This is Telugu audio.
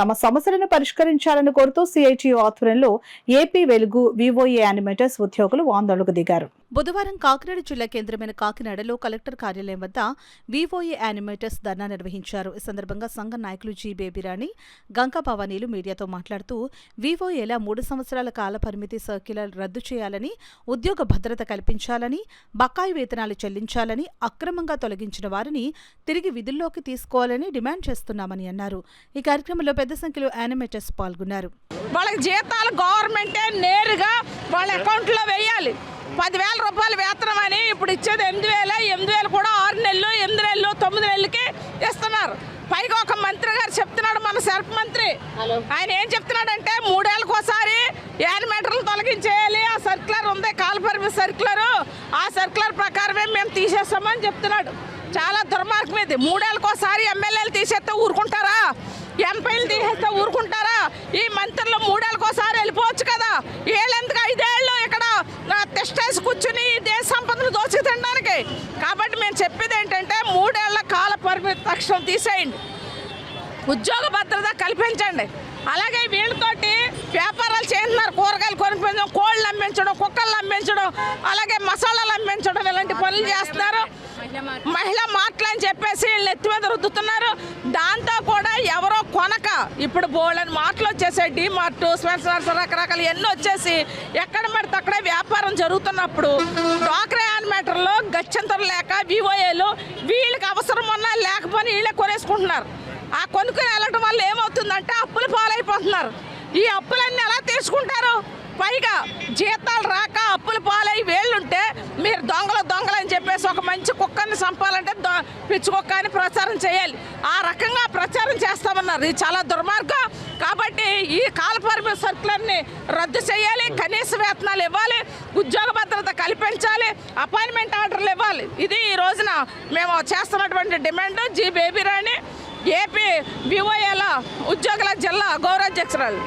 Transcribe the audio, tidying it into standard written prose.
తమ సమస్యలను పరిష్కరించాలని కోరుతూ సిఐటియు ఆధ్వర్యంలో ఏపీ వెలుగు వివోఏ యానిమేటర్స్ ఉద్యోగులు ఆందోళనకు దిగారు. బుధవారం కాకినాడ జిల్లా కేంద్రమైన కాకినాడలో కలెక్టర్ కార్యాలయం వద్ద వివోఏ యానిమేటర్స్ ధర్నా నిర్వహించారు. ఈ సందర్భంగా సంఘ నాయకులు జి బేబీరాణి, గంగా భవానీలు మీడియాతో మాట్లాడుతూ వివోఏల 3 సంవత్సరాల కాల పరిమితి సర్క్యులర్ రద్దు చేయాలని, ఉద్యోగ భద్రత కల్పించాలని, బకాయి వేతనాలు చెల్లించాలని, అక్రమంగా తొలగించిన వారిని తిరిగి విధుల్లోకి తీసుకోవాలని డిమాండ్ చేస్తున్నామని అన్నారు. ఈ కార్యక్రమంలో పెద్ద సంఖ్యలో యానిమేటర్స్ పాల్గొన్నారు. వాళ్ళకి జీతాలు గవర్నమెంటే నేరుగా వాళ్ళ అకౌంట్లో వేయాలి. 10,000 రూపాయలు వేతనం అని ఇప్పుడు ఇచ్చేది 8,000. 8,000 కూడా 6 నెలలు, 8 నెలలు, 9 నెలలకి ఇస్తున్నారు. పైగా ఒక మంత్రి గారు చెప్తున్నాడు, మన సర్ప మంత్రి, ఆయన ఏం చెప్తున్నాడంటే 3 ఏళ్ళకోసారి యానిమేటర్లు తొలగించేయాలి. ఆ సర్క్యులర్ ఉంది, కాలపరిమితి సర్క్యులర్, ఆ సర్క్యులర్ ప్రకారమే మేము తీసేస్తామని చెప్తున్నాడు. చాలా దుర్మార్గం ఇది. 3 ఏళ్ళకోసారి ఎమ్మెల్యేలు తీసేస్తే ఊరుకుంటారా? ఎంపీలు తీసేస్తే ఊరుకుంటారా? ఈ మంత్రులు 3 ఏళ్ళకోసారి వెళ్ళిపోవచ్చు కదా. ఏళ్ళెందుకు 5 ఏళ్ళు ఇక్కడ టెస్టేసి కూర్చుని దేశ సంపదను దోచుకు తినడానికి? కాబట్టి మేము చెప్పేది ఏంటంటే 3 ఏళ్ల కాల పరిమితి తక్షణం తీసేయండి, ఉద్యోగ భద్రత కల్పించండి. అలాగే వీళ్ళతోటి వ్యాపారాలు చేస్తున్నారు. కూరగాయలు కొనుక్కోవడం, కోళ్ళు అమ్మించడం, కుక్కలు అమ్మించడం, అలాగే మసాలాలు అమ్మించడం, ఇలాంటి పనులు చేస్తున్నారు. మహిళా మార్ట్లు అని చెప్పేసి వీళ్ళు ఎత్తి మీద రుద్దుతున్నారు. దాంతో కూడా ఎవరో కొనక ఇప్పుడు బోల్డని మార్ట్లు వచ్చేసాయి. డి మార్ట్, స్పెషల్స్, రకరకాలు ఎన్నో వచ్చేసి ఎక్కడ పడితే అక్కడే వ్యాపారం జరుగుతున్నప్పుడు డ్వాక్రా యానిమేటర్లు గత్యంతరం లేక వివోఏలు వీళ్ళకి అవసరం ఉన్నా లేకపోయినా వీళ్ళే కొనేసుకుంటున్నారు. ఆ కొనుక్కుని వెళ్ళటం వల్ల ఏమవుతుందంటే అప్పులు పాలైపోతున్నారు. ఈ అప్పులన్నీ ఎలా తీసుకుంటారు? పైగా జీతాలు రాక అప్పులు పాలై వేళ్ళుంటే మీరు దొంగలు అని చెప్పేసి ఒక మంచి కుక్కని చంపాలంటే పిచ్చి కుక్క అని ప్రచారం చేయాలి. ఆ రకంగా ప్రచారం చేస్తామన్నారు. ఇది చాలా దుర్మార్గం. కాబట్టి ఈ కాలపరిమితి సర్కులర్ని రద్దు చేయాలి, కనీస వేతనాలు ఇవ్వాలి, ఉద్యోగ భద్రత కల్పించాలి, అపాయింట్మెంట్ ఆర్డర్లు ఇవ్వాలి. ఇది ఈ రోజున మేము చేస్తున్నటువంటి డిమాండ్. జి బేబీరాణి, ఏపీ వివోఏల ఉద్యోగుల జిల్లా గౌరవాధ్యక్షురాలు.